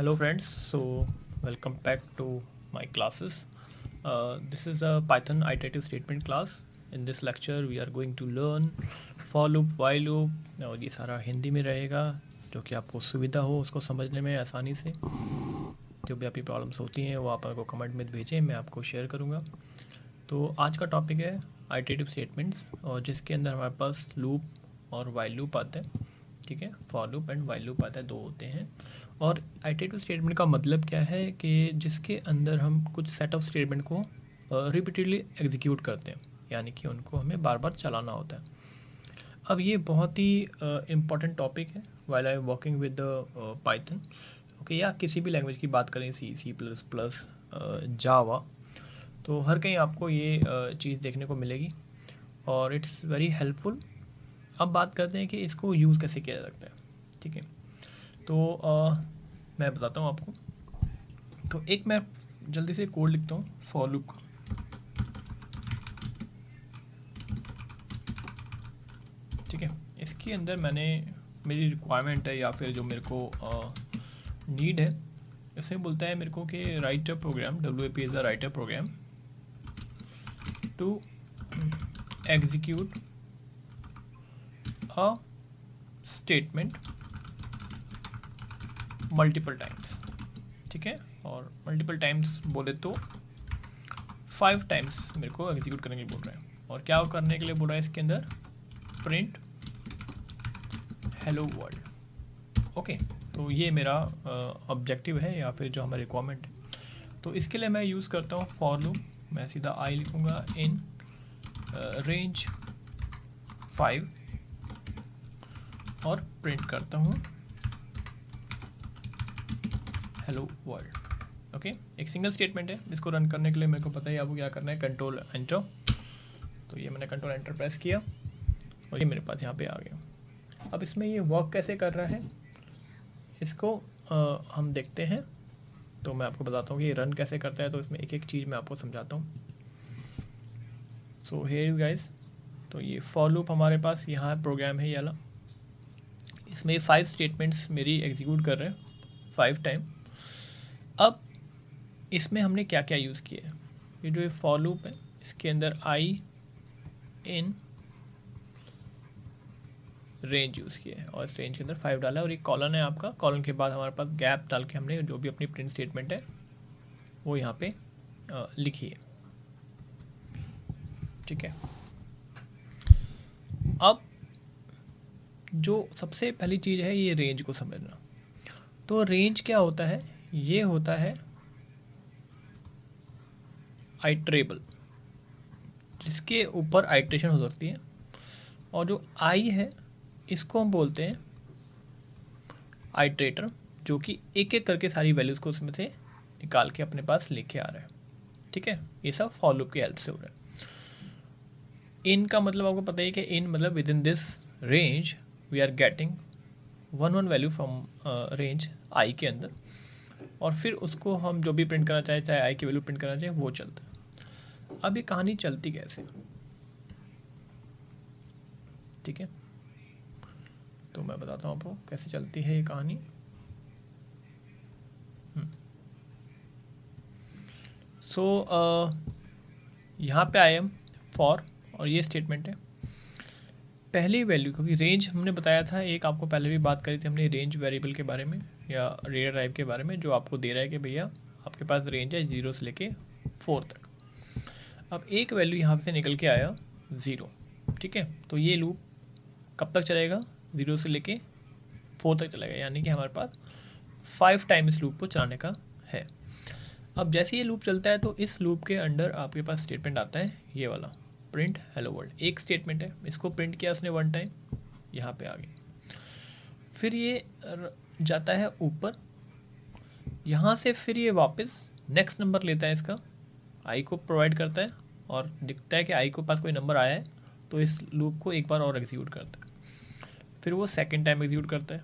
Hello friends, so welcome back to my classes. This is a Python iterative statement class. In this lecture we are going to learn for loop, while loop और ये सारा हिंदी में रहेगा जो कि आपको सुविधा हो उसको समझने में आसानी से। जो भी आपकी प्रॉब्लम्स होती हैं वो आप को कमेंट में भेजें, मैं आपको शेयर करूँगा। तो आज का टॉपिक है आइटरेटिव स्टेटमेंट्स और जिसके अंदर हमारे पास लूप और वाइल लूप आता है। ठीक है, for loop and while loop आता है, दो होते हैं। और आइटरेटिव स्टेटमेंट का मतलब क्या है कि जिसके अंदर हम कुछ सेट ऑफ स्टेटमेंट को रिपीटेडली एग्जीक्यूट करते हैं, यानी कि उनको हमें बार बार चलाना होता है। अब ये बहुत ही इम्पॉर्टेंट टॉपिक है while I working with Python. Okay, या किसी भी लैंग्वेज की बात करें, सी प्लस प्लस, जावा, तो हर कहीं आपको ये चीज़ देखने को मिलेगी और इट्स वेरी हेल्पफुल। अब बात करते हैं कि इसको यूज़ कैसे किया जा सकता है। ठीक है, तो मैं बताता हूँ आपको। तो एक मैं जल्दी से कोड लिखता हूँ फॉर लूप का। ठीक है, इसके अंदर मैंने मेरी रिक्वायरमेंट है या फिर जो मेरे को नीड है, इसमें बोलता है मेरे को कि write a program, WAP is the write a program to execute a statement multiple times. ठीक है, और मल्टीपल टाइम्स बोले तो 5 टाइम्स मेरे को एग्जीक्यूट करने के लिए बोल रहा है। और क्या करने के लिए बोल रहा है इसके अंदर, प्रिंट हेलो वर्ल्ड। ओके, तो ये मेरा ऑब्जेक्टिव है या फिर जो हमारी रिक्वायरमेंट है। तो इसके लिए मैं यूज़ करता हूँ फॉर लूप। मैं सीधा आई लिखूँगा इन रेंज 5 और प्रिंट करता हूँ हेलो वर्ल्ड। ओके, एक सिंगल स्टेटमेंट है, इसको रन करने के लिए मेरे को पता है आपको क्या करना है, कंट्रोल एंटर। तो ये मैंने कंट्रोल एंटर प्रेस किया और ये मेरे पास यहाँ पे आ गया। अब इसमें ये वर्क कैसे कर रहा है इसको हम देखते हैं। तो मैं आपको बताता हूँ कि ये रन कैसे करता है। तो इसमें एक एक चीज़ मैं आपको समझाता हूँ। सो हियर यू गाइस, तो ये फॉर लूप हमारे पास यहाँ प्रोग्राम है ये वाला। इसमें 5 स्टेटमेंट्स मेरी एग्जीक्यूट कर रहे हैं 5 टाइम। अब इसमें हमने क्या क्या यूज़ किया है, ये जो फॉर लूप है इसके अंदर आई इन रेंज यूज़ किया है और इस रेंज के अंदर 5 डाला है। और ये कॉलन है आपका, कॉलन के बाद हमारे पास गैप डाल के हमने जो भी अपनी प्रिंट स्टेटमेंट है वो यहाँ पे लिखी है। ठीक है, अब जो सबसे पहली चीज़ है ये रेंज को समझना। तो रेंज क्या होता है, ये होता है आइट्रेबल, जिसके ऊपर आइट्रेशन हो सकती है। और जो आई है इसको हम बोलते हैं आइट्रेटर, जो कि एक एक करके सारी वैल्यूज़ को उसमें से निकाल के अपने पास लेके आ रहा है। ठीक है, ये सब फॉर लूप की हेल्प से हो रहा है। इन का मतलब आपको पता है कि इन मतलब within this range we are getting one value from range I के अंदर, और फिर उसको हम जो भी प्रिंट करना चाहे, चाहे आई की वैल्यू प्रिंट करना चाहे, वो चलता है। अब ये कहानी चलती कैसे, ठीक है, तो मैं बताता हूँ आपको कैसे चलती है ये कहानी। सो यहाँ पे आई एम फॉर, और ये स्टेटमेंट है पहली वैल्यू, क्योंकि रेंज हमने बताया था, एक आपको पहले भी बात करी थी हमने रेंज वेरिएबल के बारे में या डेटा टाइप के बारे में, जो आपको दे रहा है कि भैया आपके पास रेंज है 0 से लेके 4 तक। अब एक वैल्यू यहाँ से निकल के आया 0। ठीक है, तो ये लूप कब तक चलेगा, 0 से लेके 4 तक चलेगा, यानी कि हमारे पास 5 टाइम इस लूप को चलाने का है। अब जैसे ये लूप चलता है तो इस लूप के अंडर आपके पास स्टेटमेंट आता है ये वाला, प्रिंट हेलो वर्ल्ड। एक स्टेटमेंट है, इसको प्रिंट किया उसने 1 टाइम, यहाँ पे आ गया। फिर ये जाता है ऊपर, यहाँ से फिर ये वापस नेक्स्ट नंबर लेता है, इसका आई को प्रोवाइड करता है और दिखता है कि आई के पास कोई नंबर आया है, तो इस लूप को एक बार और एग्जीक्यूट करता है। फिर वो सेकेंड टाइम एग्जीक्यूट करता है,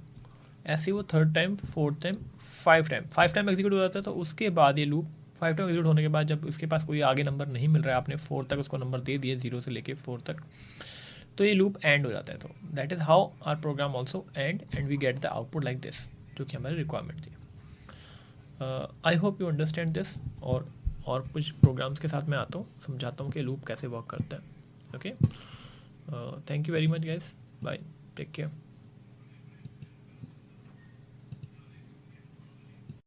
ऐसे वो third time, fourth time, 5 time execute हो जाता है। तो उसके बाद ये लूप 5 टाइम एग्जीक्यूट होने के बाद जब उसके पास कोई आगे नंबर नहीं मिल रहा है, आपने 4 तक उसको नंबर दे दिए 0 से लेके 4 तक, तो ये लूप एंड हो जाता है। तो that is how our program also and we get the output like this, जो कि हमारी रिक्वायरमेंट थी। I hope you understand this. और कुछ प्रोग्राम्स के साथ मैं आता हूँ, समझाता हूँ कि लूप कैसे वर्क करता है। Okay, thank you very much guys, bye, take care.